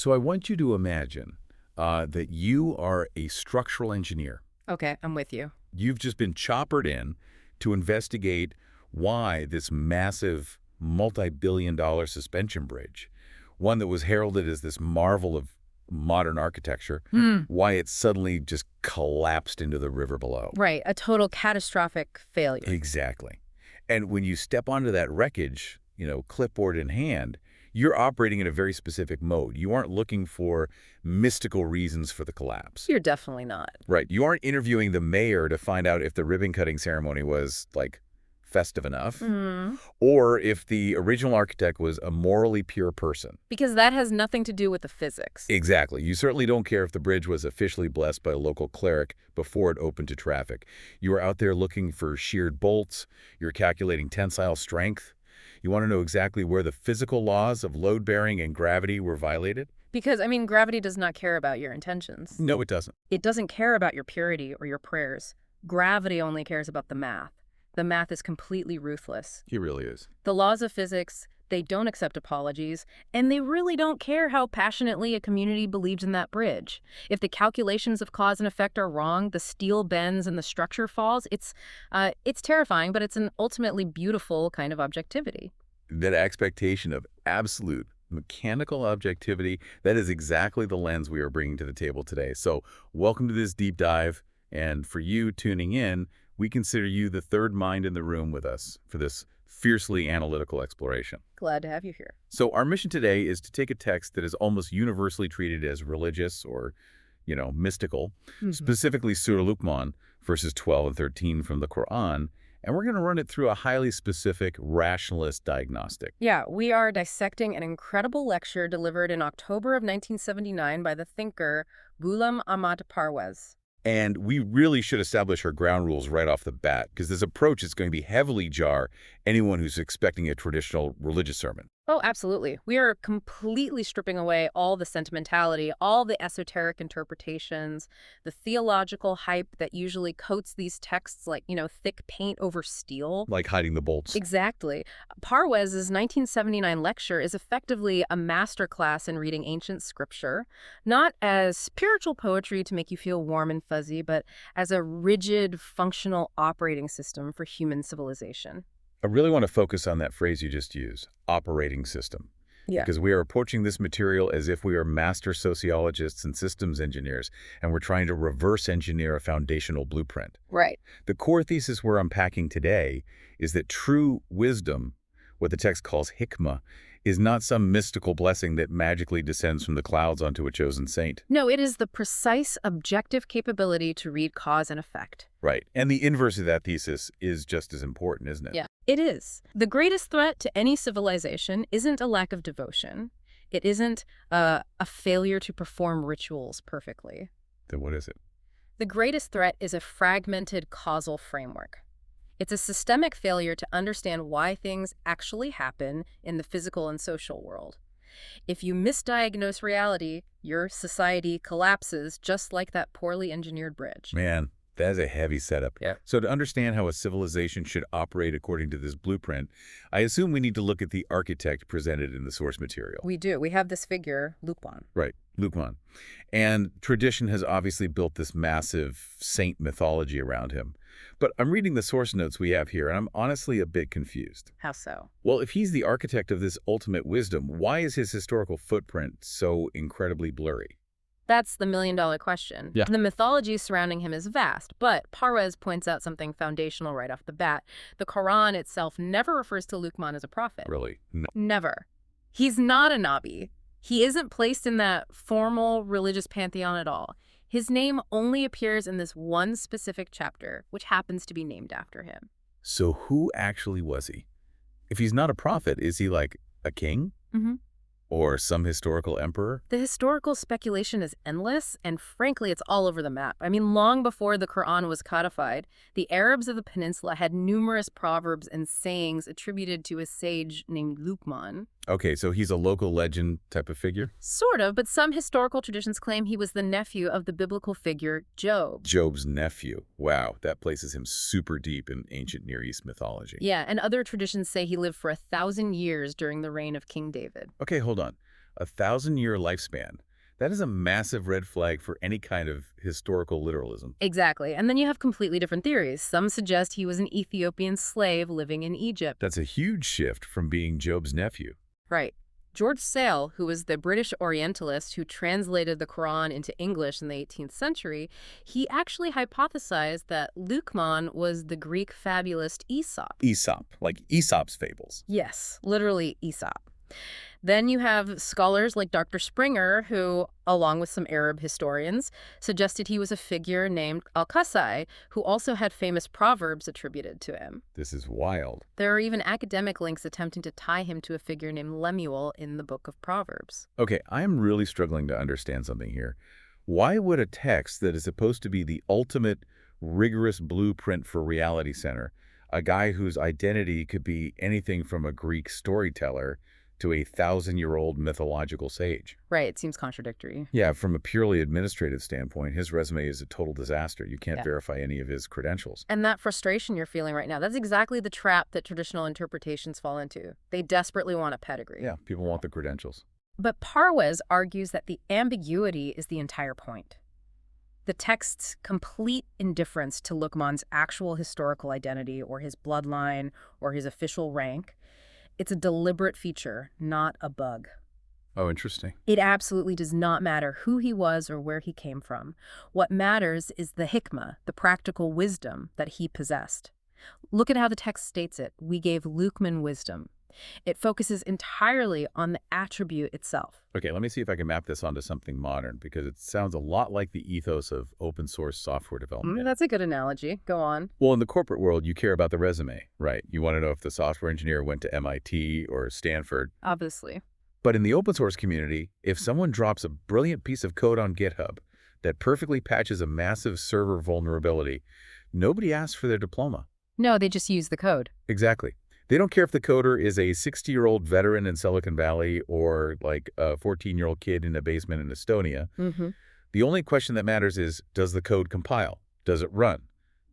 So I want you to imagine that you are a structural engineer. Okay, I'm with you. You've just been choppered in to investigate why this massive multi-billion-dollar suspension bridge, one that was heralded as this marvel of modern architecture, why it suddenly just collapsed into the river below. Right, a total catastrophic failure. Exactly. And when you step onto that wreckage, clipboard in hand, you're operating in a very specific mode. You aren't looking for mystical reasons for the collapse. You're definitely not. Right. You aren't interviewing the mayor to find out if the ribbon-cutting ceremony was, festive enough, or if the original architect was a morally pure person. Because that has nothing to do with the physics. Exactly. You certainly don't care if the bridge was officially blessed by a local cleric before it opened to traffic. You are out there looking for sheared bolts. You're calculating tensile strength. You want to know exactly where the physical laws of load-bearing and gravity were violated? Because, gravity does not care about your intentions. No, it doesn't. It doesn't care about your purity or your prayers. Gravity only cares about the math. The math is completely ruthless. It really is. The laws of physics, they don't accept apologies, and they really don't care how passionately a community believes in that bridge. If the calculations of cause and effect are wrong, the steel bends and the structure falls, it's terrifying, but it's an ultimately beautiful kind of objectivity. That expectation of absolute mechanical objectivity, that is exactly the lens we are bringing to the table today. So welcome to this deep dive, and for you tuning in, we consider you the third mind in the room with us for this fiercely analytical exploration. Glad to have you here. So our mission today is to take a text that is almost universally treated as religious or, mystical, specifically Surah Luqman, verses 12 and 13 from the Quran, and we're going to run it through a highly specific rationalist diagnostic. Yeah, we are dissecting an incredible lecture delivered in October of 1979 by the thinker Ghulam Ahmad Parvez. And we really should establish our ground rules right off the bat, because this approach is going to be heavily jar anyone who's expecting a traditional religious sermon. Oh, absolutely. We are completely stripping away all the sentimentality, all the esoteric interpretations, the theological hype that usually coats these texts like, thick paint over steel. Like hiding the bolts. Exactly. Parvez's 1979 lecture is effectively a masterclass in reading ancient scripture, not as spiritual poetry to make you feel warm and fuzzy, but as a rigid, functional operating system for human civilization. I really want to focus on that phrase you just used, operating system. Yeah. Because we are approaching this material as if we are master sociologists and systems engineers, and we're trying to reverse engineer a foundational blueprint. Right. The core thesis we're unpacking today is that true wisdom, what the text calls Hikmah, is not some mystical blessing that magically descends from the clouds onto a chosen saint. No, it is the precise objective capability to read cause and effect. Right. And the inverse of that thesis is just as important, isn't it? Yeah, it is. The greatest threat to any civilization isn't a lack of devotion. It isn't a failure to perform rituals perfectly. Then what is it? The greatest threat is a fragmented causal framework. It's a systemic failure to understand why things actually happen in the physical and social world. If you misdiagnose reality, your society collapses just like that poorly engineered bridge. Man, that is a heavy setup. Yeah. So to understand how a civilization should operate according to this blueprint, I assume we need to look at the architect presented in the source material. We do. We have this figure, Luqman. Right, Luqman. And tradition has obviously built this massive saint mythology around him. But I'm reading the source notes we have here, and I'm honestly a bit confused. How so? Well, if he's the architect of this ultimate wisdom, why is his historical footprint so incredibly blurry? That's the million-dollar question. Yeah. The mythology surrounding him is vast, but Parvez points out something foundational right off the bat. The Quran itself never refers to Luqman as a prophet. Really? No. Never. He's not a Nabi. He isn't placed in that formal religious pantheon at all. His name only appears in this one specific chapter, which happens to be named after him. So who actually was he? If he's not a prophet, is he like a king? Mm-hmm. Or some historical emperor? The historical speculation is endless, and frankly, it's all over the map. Long before the Quran was codified, the Arabs of the peninsula had numerous proverbs and sayings attributed to a sage named Luqman. Okay, so he's a local legend type of figure? Sort of, but some historical traditions claim he was the nephew of the biblical figure Job. Job's nephew. Wow, that places him super deep in ancient Near East mythology. Yeah, and other traditions say he lived for 1,000 years during the reign of King David. Okay, hold on. A 1,000-year lifespan. That is a massive red flag for any kind of historical literalism. Exactly. And then you have completely different theories. Some suggest he was an Ethiopian slave living in Egypt. That's a huge shift from being Job's nephew. Right. George Sale, who was the British Orientalist who translated the Quran into English in the 18th century, he actually hypothesized that Luqman was the Greek fabulist Aesop. Aesop, like Aesop's fables. Yes, literally Aesop. Then you have scholars like Dr. Springer, who, along with some Arab historians, suggested he was a figure named Al-Qasai, who also had famous proverbs attributed to him. This is wild. There are even academic links attempting to tie him to a figure named Lemuel in the Book of Proverbs. Okay, I am really struggling to understand something here. Why would a text that is supposed to be the ultimate rigorous blueprint for reality center, a guy whose identity could be anything from a Greek storyteller to a 1,000-year-old mythological sage? Right, it seems contradictory. Yeah, from a purely administrative standpoint, his resume is a total disaster. You can't Yeah. verify any of his credentials. And that frustration you're feeling right now, that's exactly the trap that traditional interpretations fall into. They desperately want a pedigree. Yeah, people want the credentials. But Parwez argues that the ambiguity is the entire point. The text's complete indifference to Luqman's actual historical identity or his bloodline or his official rank, it's a deliberate feature, not a bug. Oh, interesting. It absolutely does not matter who he was or where he came from. What matters is the hikmah, the practical wisdom that he possessed. Look at how the text states it. We gave Luqman wisdom. It focuses entirely on the attribute itself. Okay, let me see if I can map this onto something modern, because it sounds a lot like the ethos of open source software development. That's a good analogy. Go on. Well, in the corporate world, you care about the resume, right? You want to know if the software engineer went to MIT or Stanford. Obviously. But in the open source community, if someone drops a brilliant piece of code on GitHub that perfectly patches a massive server vulnerability, nobody asks for their diploma. No, they just use the code. Exactly. They don't care if the coder is a 60-year-old veteran in Silicon Valley or like a 14-year-old kid in a basement in Estonia. The only question that matters is, does the code compile? Does it run?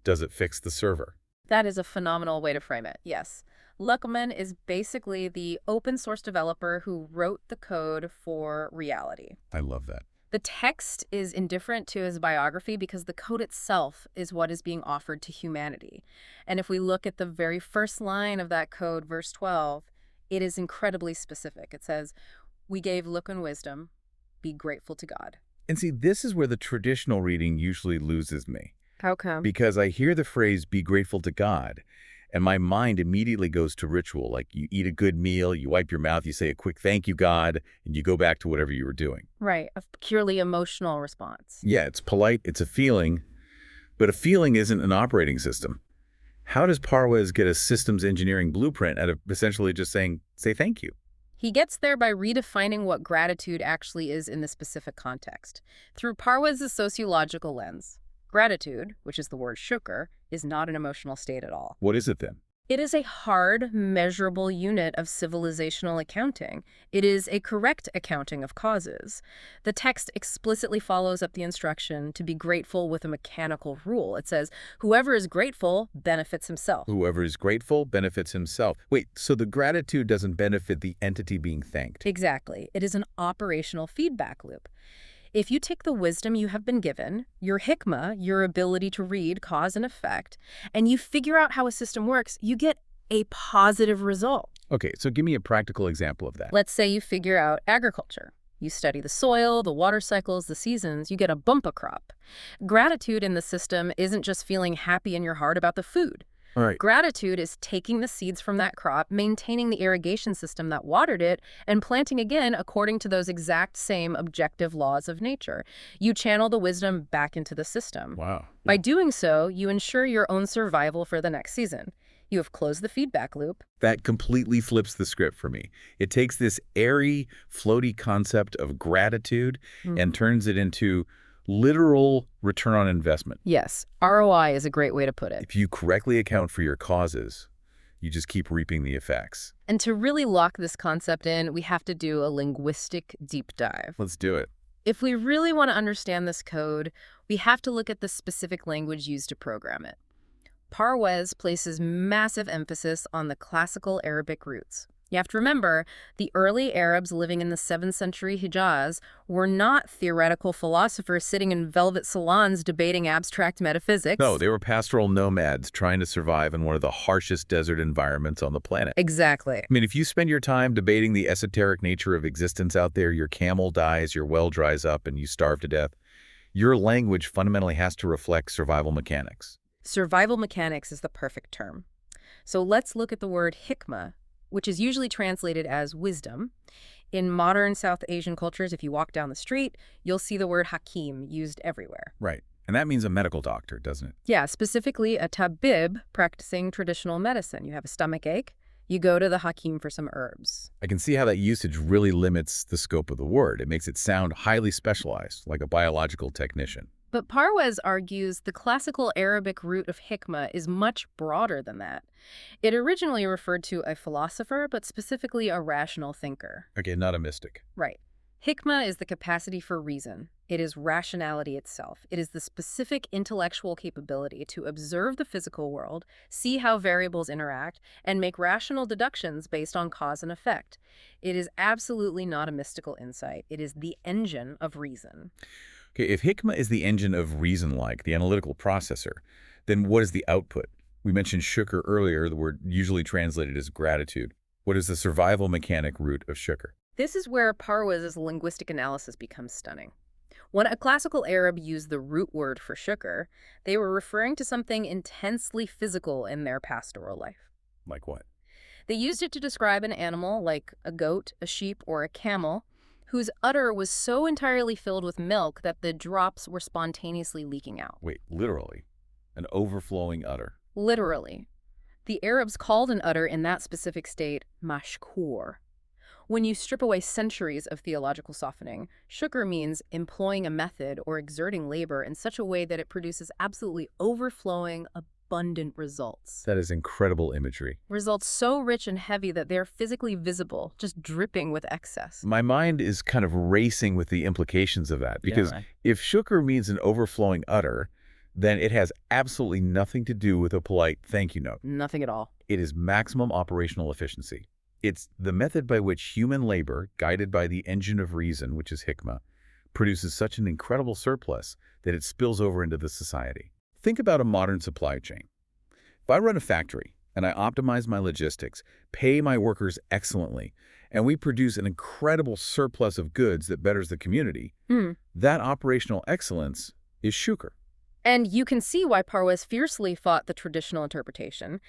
Does it fix the server? That is a phenomenal way to frame it, yes. Luqman is basically the open source developer who wrote the code for reality. I love that. The text is indifferent to his biography because the code itself is what is being offered to humanity. And if we look at the very first line of that code, verse 12, it is incredibly specific. It says, we gave Luqman wisdom, be grateful to God. And see, this is where the traditional reading usually loses me. How come? Because I hear the phrase, be grateful to God, and my mind immediately goes to ritual. Like you eat a good meal, you wipe your mouth, you say a quick thank you, God, and you go back to whatever you were doing. Right, a purely emotional response. Yeah, it's polite, it's a feeling, but a feeling isn't an operating system. How does Parwez get a systems engineering blueprint out of essentially just saying, say thank you? He gets there by redefining what gratitude actually is in the specific context. Through Parwez's sociological lens, gratitude, which is the word shukr, is not an emotional state at all. What is it then? It is a hard, measurable unit of civilizational accounting. It is a correct accounting of causes. The text explicitly follows up the instruction to be grateful with a mechanical rule. It says, whoever is grateful benefits himself. Whoever is grateful benefits himself. Wait, so the gratitude doesn't benefit the entity being thanked? Exactly. It is an operational feedback loop. If you take the wisdom you have been given, your hikmah, your ability to read cause and effect, and you figure out how a system works, you get a positive result. Okay, so give me a practical example of that. Let's say you figure out agriculture. You study the soil, the water cycles, the seasons, you get a bumper crop. Gratitude in the system isn't just feeling happy in your heart about the food. All right. Gratitude is taking the seeds from that crop, maintaining the irrigation system that watered it, and planting again according to those exact same objective laws of nature. You channel the wisdom back into the system. Wow. By doing so, you ensure your own survival for the next season. You have closed the feedback loop. That completely flips the script for me. It takes this airy, floaty concept of gratitude and turns it into literal return on investment. Yes, ROI is a great way to put it. If you correctly account for your causes, you just keep reaping the effects. And to really lock this concept in, we have to do a linguistic deep dive. Let's do it. If we really want to understand this code, we have to look at the specific language used to program it. Parwez places massive emphasis on the classical Arabic roots. You have to remember, the early Arabs living in the 7th century Hijaz were not theoretical philosophers sitting in velvet salons debating abstract No, metaphysics. they were pastoral nomads trying to survive in one of the harshest desert environments on the planet. Exactly. I mean, if you spend your time debating the esoteric nature of existence out there, your camel dies, your well dries up, and you starve to death, your language fundamentally has to reflect survival mechanics. Survival mechanics is the perfect term. So let's look at the word hikmah, which is usually translated as wisdom. In modern South Asian cultures, if you walk down the street, you'll see the word hakim used everywhere. Right. And that means a medical doctor, doesn't it? Yeah, specifically a tabib practicing traditional medicine. You have a stomach ache, you go to the hakim for some herbs. I can see how that usage really limits the scope of the word. It makes it sound highly specialized, like a biological technician. But Parwez argues the classical Arabic root of hikmah is much broader than that. It originally referred to a philosopher, but specifically a rational thinker. Okay, not a mystic. Right. Hikmah is the capacity for reason. It is rationality itself. It is the specific intellectual capability to observe the physical world, see how variables interact, and make rational deductions based on cause and effect. It is absolutely not a mystical insight. It is the engine of reason. Okay, if Hikmah is the engine of reason, like the analytical processor, then what is the output? We mentioned Shukr earlier, the word usually translated as gratitude. What is the survival mechanic root of Shukr? This is where Parwez's linguistic analysis becomes stunning. When a classical Arab used the root word for shukr, they were referring to something intensely physical in their pastoral life. Like what? They used it to describe an animal like a goat, a sheep, or a camel, whose udder was so entirely filled with milk that the drops were spontaneously leaking out. Wait, literally? An overflowing udder. Literally. The Arabs called an udder in that specific state mashkur. When you strip away centuries of theological softening, shukr means employing a method or exerting labor in such a way that it produces absolutely overflowing, abundant results. That is incredible imagery. Results so rich and heavy that they're physically visible, just dripping with excess. My mind is kind of racing with the implications of that, because if shukr means an overflowing udder, then it has absolutely nothing to do with a polite thank you note. Nothing at all. It is maximum operational efficiency. It's the method by which human labor, guided by the engine of reason, which is hikmah, produces such an incredible surplus that it spills over into the society. Think about a modern supply chain. If I run a factory and I optimize my logistics, pay my workers excellently, and we produce an incredible surplus of goods that betters the community, that operational excellence is shukr. And you can see why Parwez fiercely fought the traditional interpretation.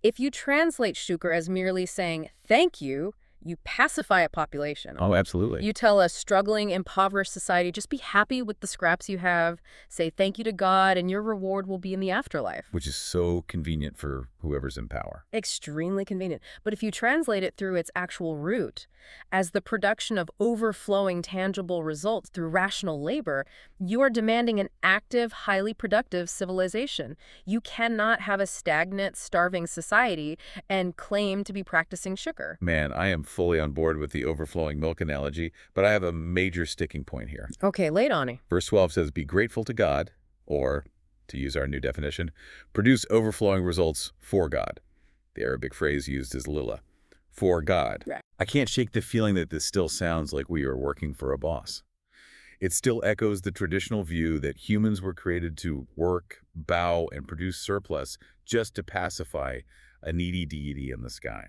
If you translate shukr as merely saying thank you, you pacify a population. Oh, absolutely. You tell a struggling, impoverished society, just be happy with the scraps you have, say thank you to God, and your reward will be in the afterlife. Which is so convenient for whoever's in power. Extremely convenient. But if you translate it through its actual root, as the production of overflowing tangible results through rational labor, you are demanding an active, highly productive civilization. You cannot have a stagnant, starving society and claim to be practicing shukr. Man, I am fully on board with the overflowing milk analogy, but I have a major sticking point here. Okay, lay it on me. Verse 12 says, be grateful to God, or, to use our new definition, produce overflowing results for God. The Arabic phrase used is lillah, for God. Right. I can't shake the feeling that this still sounds like we are working for a boss. It still echoes the traditional view that humans were created to work, bow, and produce surplus just to pacify a needy deity in the sky.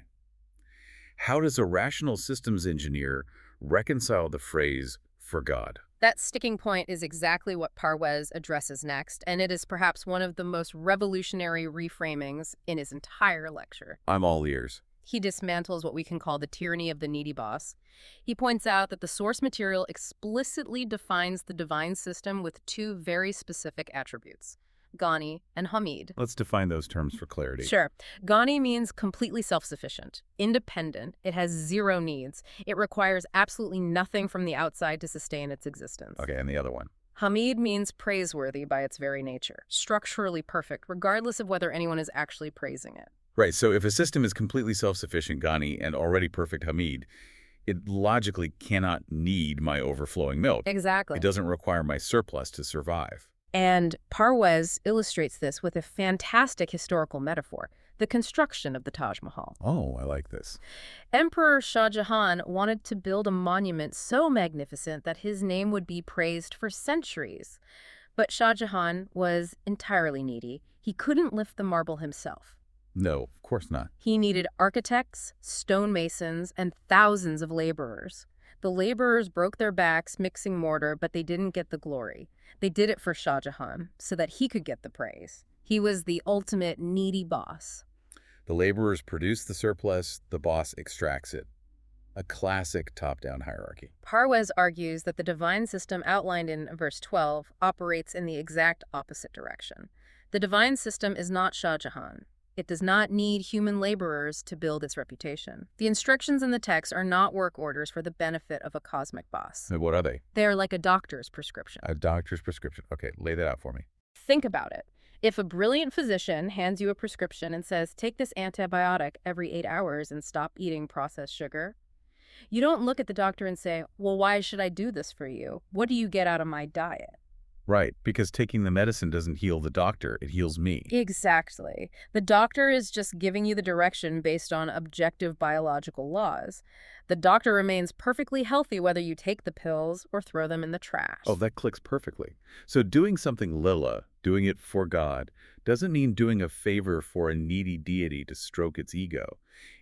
How does a rational systems engineer reconcile the phrase, for God? That sticking point is exactly what Parwez addresses next, and it is perhaps one of the most revolutionary reframings in his entire lecture. I'm all ears. He dismantles what we can call the tyranny of the needy boss. He points out that the source material explicitly defines the divine system with two very specific attributes, Ghani and Hameed. Let's define those terms for clarity. Sure. Ghani means completely self-sufficient, independent. It has zero needs. It requires absolutely nothing from the outside to sustain its existence. Okay, and the other one? Hameed means praiseworthy by its very nature, structurally perfect, regardless of whether anyone is actually praising it. Right, so if a system is completely self-sufficient, Ghani, and already perfect, Hameed, it logically cannot need my overflowing milk. Exactly. It doesn't require my surplus to survive. And Parwez illustrates this with a fantastic historical metaphor. the construction of the Taj Mahal. Oh, I like this. Emperor Shah Jahan wanted to build a monument so magnificent that his name would be praised for centuries. But Shah Jahan was entirely needy. He couldn't lift the marble himself. No, of course not. He needed architects, stonemasons, and thousands of laborers. The laborers broke their backs mixing mortar, but they didn't get the glory. They did it for Shah Jahan so that he could get the praise. He was the ultimate needy boss. The laborers produce the surplus, the boss extracts it. A classic top-down hierarchy. Parwez argues that the divine system outlined in verse 12 operates in the exact opposite direction. The divine system is not Shah Jahan. It does not need human laborers to build its reputation. The instructions in the text are not work orders for the benefit of a cosmic boss. And what are they? They are like a doctor's prescription. A doctor's prescription. Okay, lay that out for me. Think about it. If a brilliant physician hands you a prescription and says, take this antibiotic every 8 hours and stop eating processed sugar, you don't look at the doctor and say, well, why should I do this for you? What do you get out of my diet? Right, because taking the medicine doesn't heal the doctor, it heals me. Exactly. The doctor is just giving you the direction based on objective biological laws. The doctor remains perfectly healthy whether you take the pills or throw them in the trash. Oh, that clicks perfectly. So doing something lila, doing it for God, doesn't mean doing a favor for a needy deity to stroke its ego.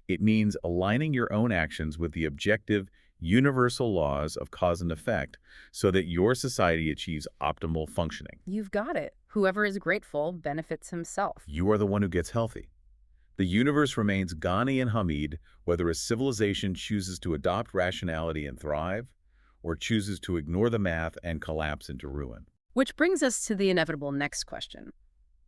It means aligning your own actions with the objective, universal laws of cause and effect so that your society achieves optimal functioning. You've got it. Whoever is grateful benefits himself. You are the one who gets healthy. The universe remains Ghani and Hameed whether a civilization chooses to adopt rationality and thrive, or chooses to ignore the math and collapse into ruin. Which brings us to the inevitable next question.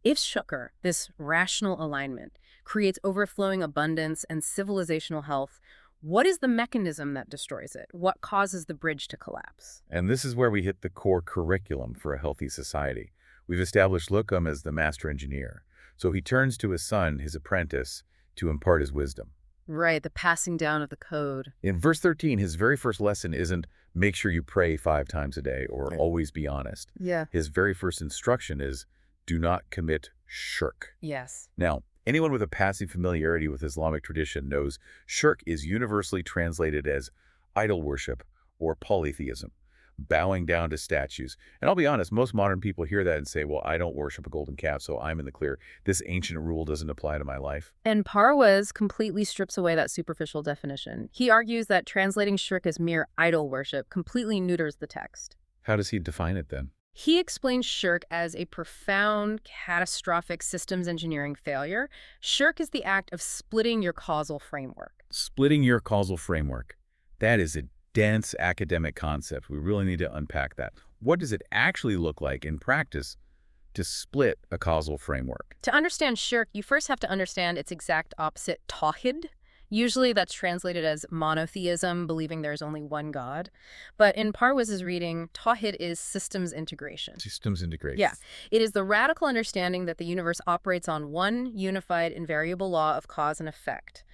If Shukr, this rational alignment, creates overflowing abundance and civilizational health, what is the mechanism that destroys it? What causes the bridge to collapse? And this is where we hit the core curriculum for a healthy society. We've established Lukum as the master engineer. So he turns to his son, his apprentice, to impart his wisdom. Right, the passing down of the code. In verse 13, his very first lesson isn't make sure you pray 5 times a day or always be honest. Yeah. His very first instruction is do not commit shirk. Yes. Now, anyone with a passive familiarity with Islamic tradition knows shirk is universally translated as idol worship or polytheism, bowing down to statues. And I'll be honest, most modern people hear that and say, well, I don't worship a golden calf, so I'm in the clear. This ancient rule doesn't apply to my life. And Parwez completely strips away that superficial definition. He argues that translating shirk as mere idol worship completely neuters the text. How does he define it then? He explains shirk as a profound, catastrophic systems engineering failure. Shirk is the act of splitting your causal framework. Splitting your causal framework. That is a dense academic concept. We really need to unpack that. What does it actually look like in practice to split a causal framework? To understand shirk, you first have to understand its exact opposite, tawhid. Usually that's translated as monotheism, believing there's only one God. But in Parwez's reading, tawhid is systems integration. Systems integration. Yeah. It is the radical understanding that the universe operates on one unified invariable law of cause and effect.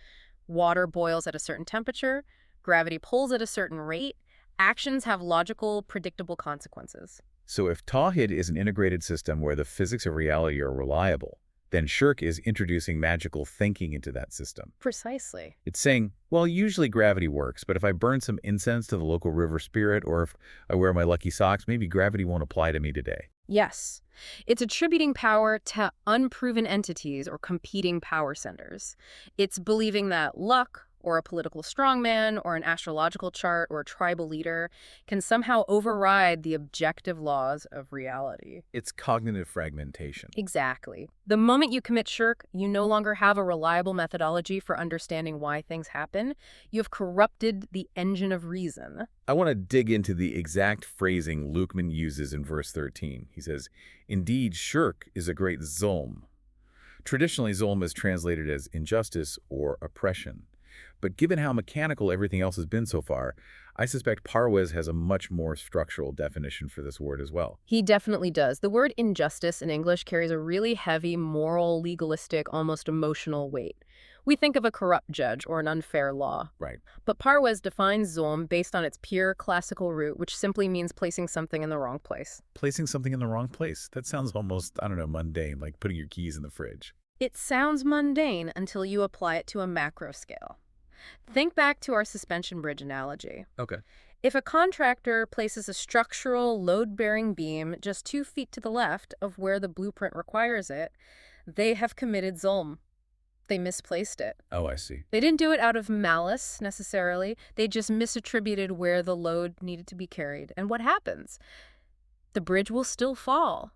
Water boils at a certain temperature, gravity pulls at a certain rate, actions have logical, predictable consequences. So if tawhid is an integrated system where the physics of reality are reliable, then shirk is introducing magical thinking into that system. Precisely. It's saying, well, usually gravity works, but if I burn some incense to the local river spirit or if I wear my lucky socks, maybe gravity won't apply to me today. Yes. It's attributing power to unproven entities or competing power centers. It's believing that luck, or a political strongman, or an astrological chart, or a tribal leader can somehow override the objective laws of reality. It's cognitive fragmentation. Exactly. The moment you commit shirk, you no longer have a reliable methodology for understanding why things happen. You've corrupted the engine of reason. I want to dig into the exact phrasing Luqman uses in verse 13. He says, indeed, shirk is a great zulm. Traditionally, zulm is translated as injustice or oppression. But given how mechanical everything else has been so far, I suspect Parwez has a much more structural definition for this word as well. He definitely does. The word injustice in English carries a really heavy, moral, legalistic, almost emotional weight. We think of a corrupt judge or an unfair law. Right. But Parwez defines zulm based on its pure classical root, which simply means placing something in the wrong place. Placing something in the wrong place. That sounds almost, I don't know, mundane, like putting your keys in the fridge. It sounds mundane until you apply it to a macro scale. Think back to our suspension bridge analogy. Okay. If a contractor places a structural load-bearing beam just 2 feet to the left of where the blueprint requires it, they have committed zulm. They misplaced it. Oh, I see. They didn't do it out of malice, necessarily. They just misattributed where the load needed to be carried. And what happens? The bridge will still fall.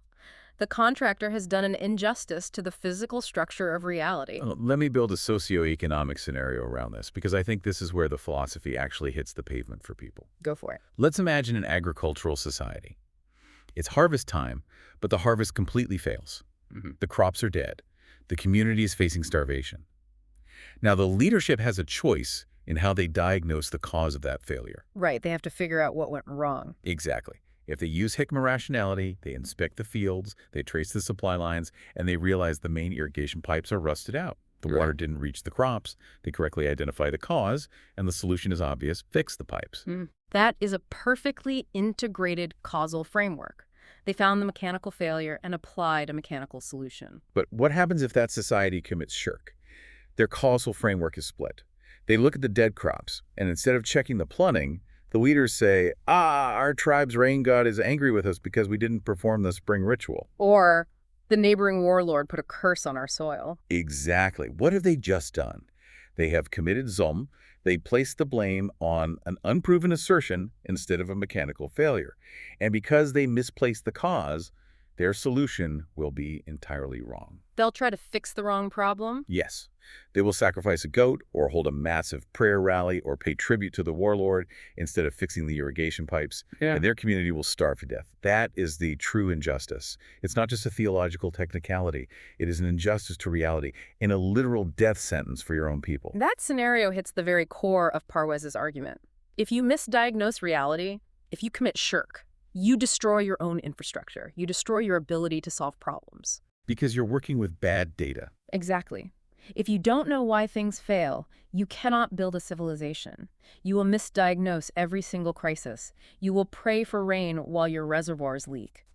The contractor has done an injustice to the physical structure of reality. Let me build a socio-economic scenario around this, because I think this is where the philosophy actually hits the pavement for people. Go for it. Let's imagine an agricultural society. It's harvest time, but the harvest completely fails. The crops are dead. The community is facing starvation. Now, the leadership has a choice in how they diagnose the cause of that failure. Right, they have to figure out what went wrong. Exactly. If they use Hikmah rationality, they inspect the fields, they trace the supply lines, and they realize the main irrigation pipes are rusted out. The water didn't reach the crops. They correctly identify the cause, and the solution is obvious: fix the pipes. That is a perfectly integrated causal framework. They found the mechanical failure and applied a mechanical solution. But what happens if that society commits shirk? Their causal framework is split. They look at the dead crops, and instead of checking the plumbing, the leaders say, our tribe's rain god is angry with us because we didn't perform the spring ritual. Or the neighboring warlord put a curse on our soil. Exactly. What have they just done? They have committed zulm. They placed the blame on an unproven assertion instead of a mechanical failure. And because they misplaced the cause, their solution will be entirely wrong. They'll try to fix the wrong problem? Yes. They will sacrifice a goat or hold a massive prayer rally or pay tribute to the warlord instead of fixing the irrigation pipes. And their community will starve to death. That is the true injustice. It's not just a theological technicality. It is an injustice to reality and a literal death sentence for your own people. That scenario hits the very core of Parwez's argument. If you misdiagnose reality, if you commit shirk, you destroy your own infrastructure. You destroy your ability to solve problems. Because you're working with bad data. Exactly. If you don't know why things fail, you cannot build a civilization. You will misdiagnose every single crisis. You will pray for rain while your reservoirs leak.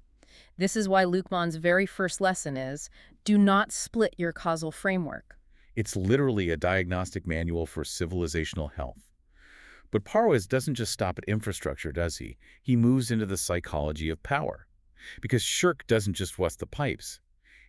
This is why Luqman's very first lesson is, do not split your causal framework. It's literally a diagnostic manual for civilizational health. But Parwez doesn't just stop at infrastructure, does he? He moves into the psychology of power. Because shirk doesn't just rust the pipes.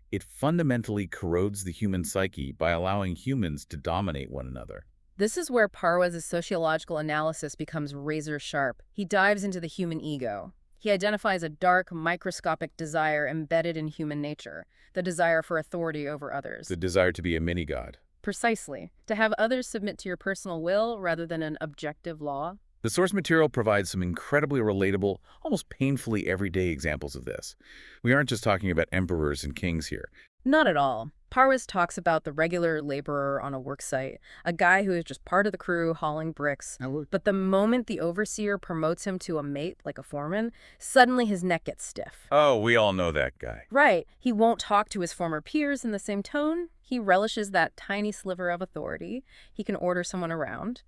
It fundamentally corrodes the human psyche by allowing humans to dominate one another. This is where Parwez's sociological analysis becomes razor sharp. He dives into the human ego. He identifies a dark, microscopic desire embedded in human nature, the desire for authority over others. The desire to be a mini-god. Precisely. To have others submit to your personal will rather than an objective law. The source material provides some incredibly relatable, almost painfully everyday examples of this. We aren't just talking about emperors and kings here. Not at all. Parwez talks about the regular laborer on a work site, a guy who is just part of the crew hauling bricks. But the moment the overseer promotes him to a mate, like a foreman, suddenly his neck gets stiff. Oh, we all know that guy. Right. He won't talk to his former peers in the same tone. He relishes that tiny sliver of authority. He can order someone around.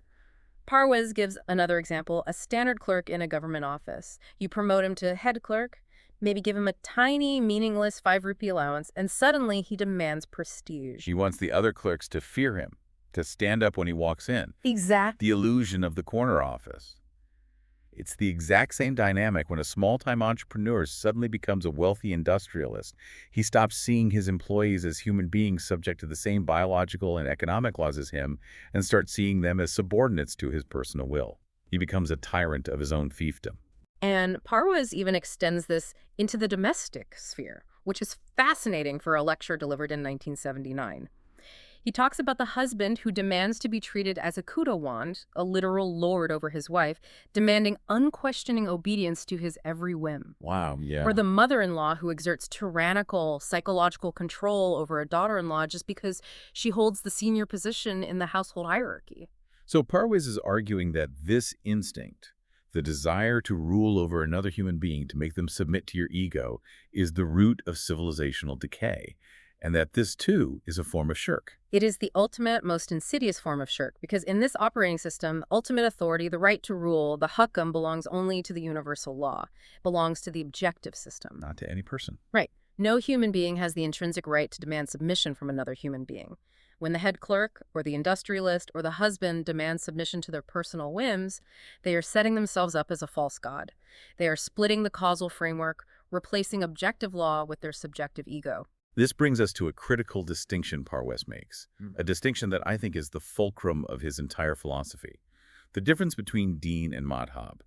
Parwez gives another example, a standard clerk in a government office. You promote him to head clerk, maybe give him a tiny, meaningless 5-rupee allowance, and suddenly he demands prestige. He wants the other clerks to fear him, to stand up when he walks in. Exactly. The illusion of the corner office. It's the exact same dynamic when a small-time entrepreneur suddenly becomes a wealthy industrialist. He stops seeing his employees as human beings subject to the same biological and economic laws as him and starts seeing them as subordinates to his personal will. He becomes a tyrant of his own fiefdom. And Parwez even extends this into the domestic sphere, which is fascinating for a lecture delivered in 1979. He talks about the husband who demands to be treated as a kudawand, a literal lord over his wife, demanding unquestioning obedience to his every whim. Wow, yeah. Or the mother-in-law who exerts tyrannical psychological control over a daughter-in-law just because she holds the senior position in the household hierarchy. So Parwez is arguing that this instinct, the desire to rule over another human being to make them submit to your ego, is the root of civilizational decay, and that this, too, is a form of shirk. It is the ultimate, most insidious form of shirk, because in this operating system, ultimate authority, the right to rule, the hukam, belongs only to the universal law, belongs to the objective system. Not to any person. Right. No human being has the intrinsic right to demand submission from another human being. When the head clerk, or the industrialist, or the husband demand submission to their personal whims, they are setting themselves up as a false god. They are splitting the causal framework, replacing objective law with their subjective ego. This brings us to a critical distinction Parwes makes, a distinction that I think is the fulcrum of his entire philosophy. The difference between Deen and Mazhab.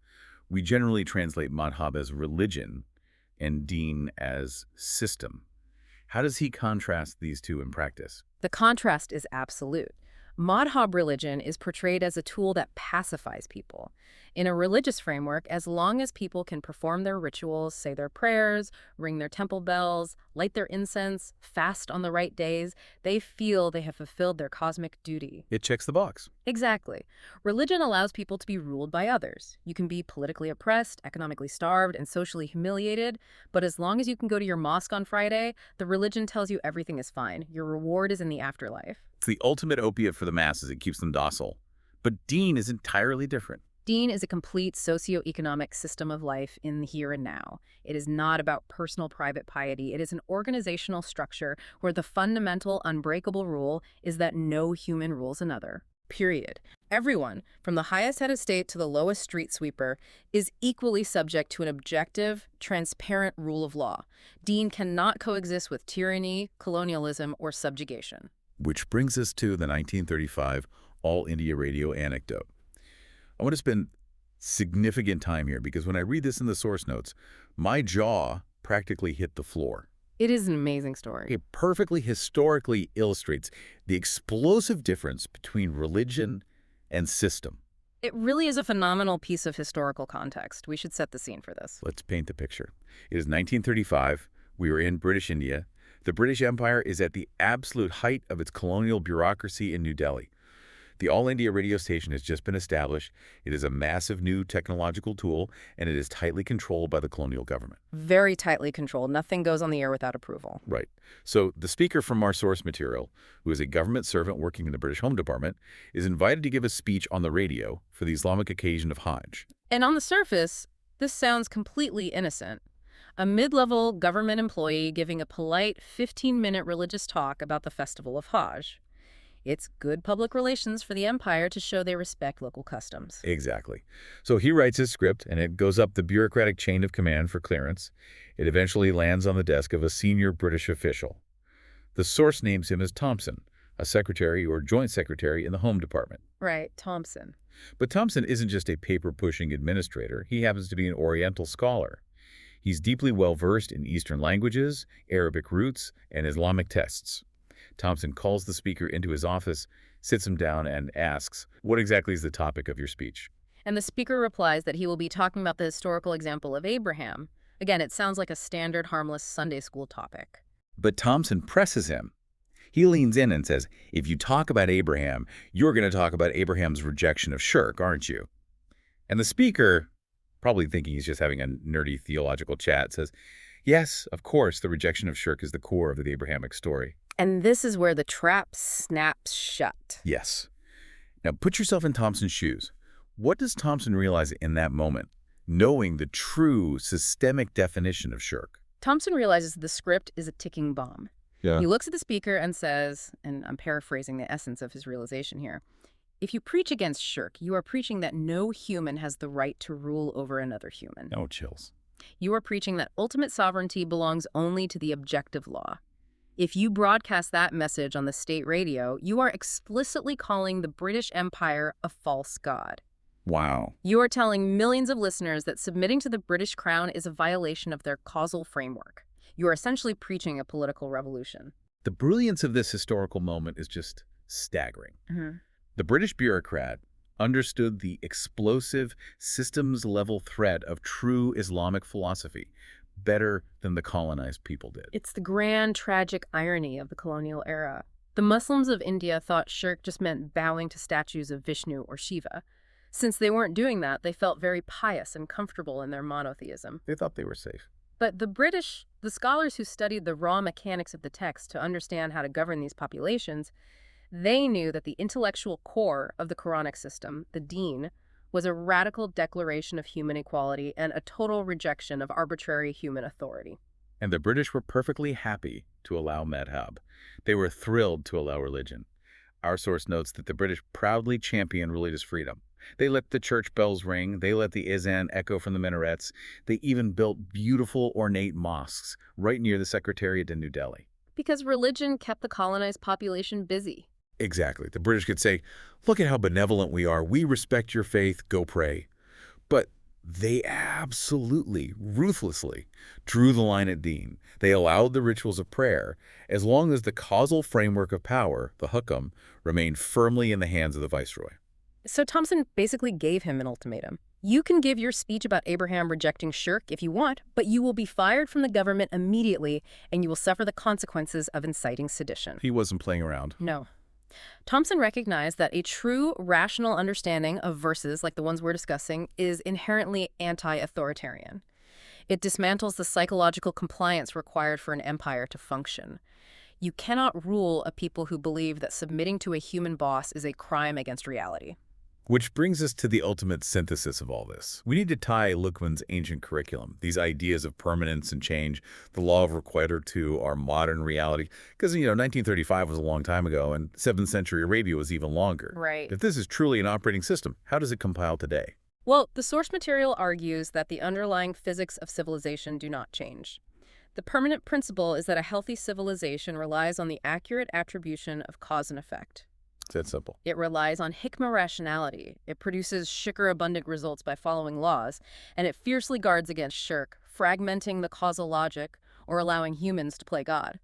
We generally translate Mazhab as religion and Deen as system. How does he contrast these two in practice? The contrast is absolute. Madhab religion is portrayed as a tool that pacifies people. In a religious framework, as long as people can perform their rituals, say their prayers, ring their temple bells, light their incense, fast on the right days, they feel they have fulfilled their cosmic duty. It checks the box. Exactly. Religion allows people to be ruled by others. You can be politically oppressed, economically starved, and socially humiliated, but as long as you can go to your mosque on Friday, the religion tells you everything is fine. Your reward is in the afterlife. It's the ultimate opiate for the masses. It keeps them docile. But Deen is entirely different. Deen is a complete socio-economic system of life in the here and now. It is not about personal private piety. It is an organizational structure where the fundamental, unbreakable rule is that no human rules another. Period. Everyone, from the highest head of state to the lowest street sweeper, is equally subject to an objective, transparent rule of law. Deen cannot coexist with tyranny, colonialism, or subjugation. Which brings us to the 1935 All India Radio anecdote. I want to spend significant time here because when I read this in the source notes, my jaw practically hit the floor. It is an amazing story. It perfectly historically illustrates the explosive difference between religion and system. It really is a phenomenal piece of historical context. We should set the scene for this. Let's paint the picture. It is 1935. We were in British India. The British Empire is at the absolute height of its colonial bureaucracy in New Delhi. The All India radio station has just been established. It is a massive new technological tool, and it is tightly controlled by the colonial government. Very tightly controlled. Nothing goes on the air without approval. Right. So the speaker from our source material, who is a government servant working in the British Home Department, is invited to give a speech on the radio for the Islamic occasion of Hajj. And on the surface, this sounds completely innocent. A mid-level government employee giving a polite 15-minute religious talk about the festival of Hajj. It's good public relations for the empire to show they respect local customs. Exactly. So he writes his script, and it goes up the bureaucratic chain of command for clearance. It eventually lands on the desk of a senior British official. The source names him as Thompson, a secretary or joint secretary in the Home Department. Right, Thompson. But Thompson isn't just a paper-pushing administrator. He happens to be an Oriental scholar. He's deeply well-versed in Eastern languages, Arabic roots, and Islamic texts. Thompson calls the speaker into his office, sits him down, and asks, "What exactly is the topic of your speech?" And the speaker replies that he will be talking about the historical example of Abraham. Again, it sounds like a standard harmless Sunday school topic. But Thompson presses him. He leans in and says, "If you talk about Abraham, you're going to talk about Abraham's rejection of Shirk, aren't you?" And the speaker, probably thinking he's just having a nerdy theological chat, says, "Yes, of course, the rejection of Shirk is the core of the Abrahamic story." And this is where the trap snaps shut. Yes. Now put yourself in Thompson's shoes. What does Thompson realize in that moment, knowing the true systemic definition of Shirk? Thompson realizes the script is a ticking bomb. Yeah. He looks at the speaker and says, and I'm paraphrasing the essence of his realization here, if you preach against Shirk, you are preaching that no human has the right to rule over another human. No chills. You are preaching that ultimate sovereignty belongs only to the objective law. If you broadcast that message on the state radio, you are explicitly calling the British Empire a false god. Wow. You are telling millions of listeners that submitting to the British crown is a violation of their causal framework. You are essentially preaching a political revolution. The brilliance of this historical moment is just staggering. Mm-hmm. The British bureaucrat understood the explosive systems-level threat of true Islamic philosophy better than the colonized people did. It's the grand, tragic irony of the colonial era. The Muslims of India thought Shirk just meant bowing to statues of Vishnu or Shiva. Since they weren't doing that, they felt very pious and comfortable in their monotheism. They thought they were safe. But the scholars who studied the raw mechanics of the text to understand how to govern these populations, they knew that the intellectual core of the Quranic system, the Deen, was a radical declaration of human equality and a total rejection of arbitrary human authority. And the British were perfectly happy to allow Madhab. They were thrilled to allow religion. Our source notes that the British proudly championed religious freedom. They let the church bells ring, they let the Izan echo from the minarets, they even built beautiful ornate mosques right near the Secretariat in New Delhi. Because religion kept the colonized population busy. Exactly. The British could say, look at how benevolent we are, we respect your faith, go pray. But they absolutely, ruthlessly drew the line at Deen. They allowed the rituals of prayer as long as the causal framework of power, the Hukam, remained firmly in the hands of the viceroy. So Thompson basically gave him an ultimatum. You can give your speech about Abraham rejecting Shirk if you want, but you will be fired from the government immediately, and you will suffer the consequences of inciting sedition. He wasn't playing around. No. Thompson recognized that a true rational understanding of verses like the ones we're discussing is inherently anti-authoritarian. It dismantles the psychological compliance required for an empire to function. You cannot rule a people who believe that submitting to a human boss is a crime against reality. Which brings us to the ultimate synthesis of all this. We need to tie Luqman's ancient curriculum, these ideas of permanence and change, the law of requital to our modern reality. Because, 1935 was a long time ago, and 7th century Arabia was even longer. Right. If this is truly an operating system, how does it compile today? Well, the source material argues that the underlying physics of civilization do not change. The permanent principle is that a healthy civilization relies on the accurate attribution of cause and effect. It's that simple. It relies on Hikmah rationality. It produces Shukr-abundant results by following laws, and it fiercely guards against Shirk, fragmenting the causal logic or allowing humans to play God.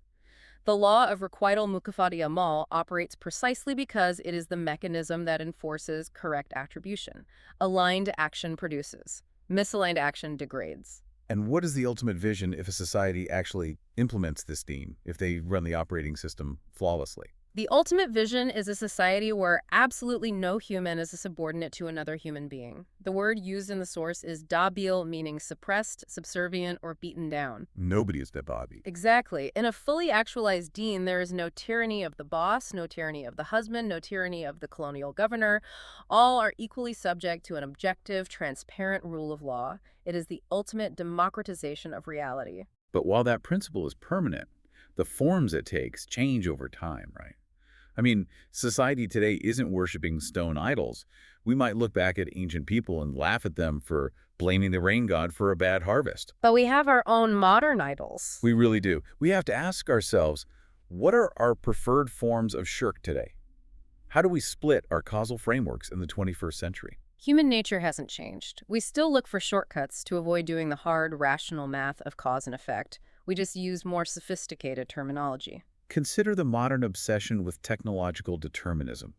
The law of requital mukafati amal operates precisely because it is the mechanism that enforces correct attribution. Aligned action produces. Misaligned action degrades. And what is the ultimate vision if a society actually implements this Deen, if they run the operating system flawlessly? The ultimate vision is a society where absolutely no human is a subordinate to another human being. The word used in the source is dabil, meaning suppressed, subservient, or beaten down. Nobody is Dababi. Exactly. In a fully actualized Deen, there is no tyranny of the boss, no tyranny of the husband, no tyranny of the colonial governor. All are equally subject to an objective, transparent rule of law. It is the ultimate democratization of reality. But while that principle is permanent, the forms it takes change over time, right? I mean, society today isn't worshiping stone idols. We might look back at ancient people and laugh at them for blaming the rain god for a bad harvest. But we have our own modern idols. We really do. We have to ask ourselves, what are our preferred forms of shirk today? How do we split our causal frameworks in the 21st century? Human nature hasn't changed. We still look for shortcuts to avoid doing the hard, rational math of cause and effect. We just use more sophisticated terminology. Consider the modern obsession with technological determinism.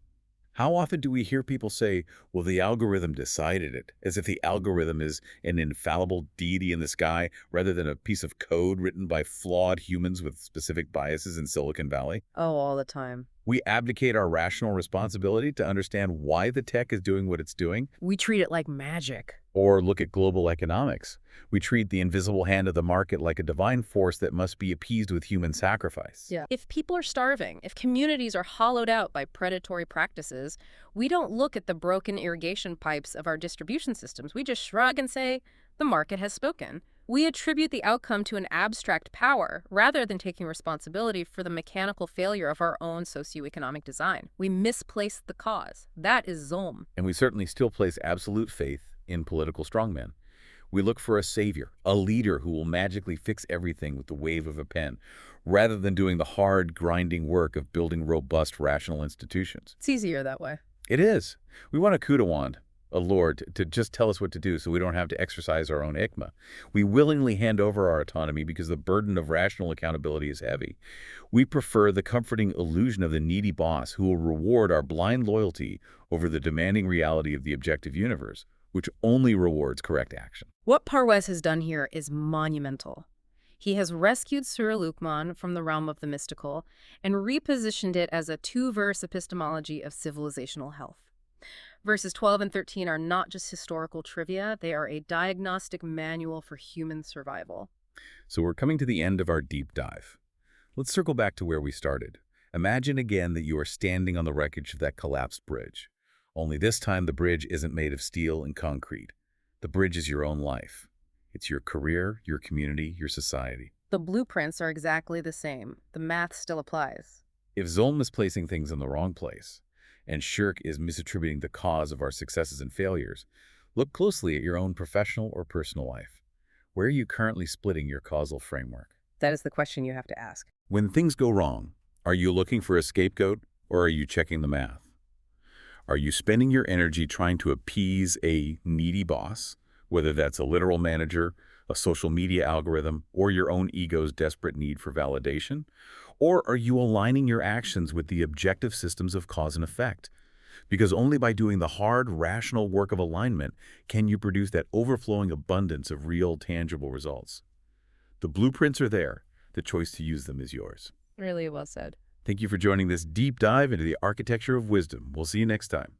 How often do we hear people say, well, the algorithm decided it, as if the algorithm is an infallible deity in the sky rather than a piece of code written by flawed humans with specific biases in Silicon Valley? Oh, all the time. We abdicate our rational responsibility to understand why the tech is doing what it's doing. We treat it like magic. Or look at global economics. We treat the invisible hand of the market like a divine force that must be appeased with human sacrifice. Yeah. If people are starving, if communities are hollowed out by predatory practices, we don't look at the broken irrigation pipes of our distribution systems. We just shrug and say, the market has spoken. We attribute the outcome to an abstract power rather than taking responsibility for the mechanical failure of our own socio-economic design. We misplace the cause. That is zulm. And we certainly still place absolute faith in political strongmen. We look for a savior, a leader who will magically fix everything with the wave of a pen, rather than doing the hard, grinding work of building robust, rational institutions. It's easier that way. It is. We want a Kuda wand, a lord, to just tell us what to do so we don't have to exercise our own Hikmah. We willingly hand over our autonomy because the burden of rational accountability is heavy. We prefer the comforting illusion of the needy boss who will reward our blind loyalty over the demanding reality of the objective universe, which only rewards correct action. What Parvez has done here is monumental. He has rescued Surah Luqman from the realm of the mystical and repositioned it as a two-verse epistemology of civilizational health. Verses 12 and 13 are not just historical trivia, they are a diagnostic manual for human survival. So we're coming to the end of our deep dive. Let's circle back to where we started. Imagine again that you are standing on the wreckage of that collapsed bridge. Only this time the bridge isn't made of steel and concrete. The bridge is your own life. It's your career, your community, your society. The blueprints are exactly the same. The math still applies. If Zolm is placing things in the wrong place, and Shirk is misattributing the cause of our successes and failures, look closely at your own professional or personal life. Where are you currently splitting your causal framework? That is the question you have to ask. When things go wrong, are you looking for a scapegoat or are you checking the math? Are you spending your energy trying to appease a needy boss, whether that's a literal manager, a social media algorithm, or your own ego's desperate need for validation? Or are you aligning your actions with the objective systems of cause and effect? Because only by doing the hard, rational work of alignment can you produce that overflowing abundance of real, tangible results. The blueprints are there. The choice to use them is yours. Really well said. Thank you for joining this deep dive into the architecture of wisdom. We'll see you next time.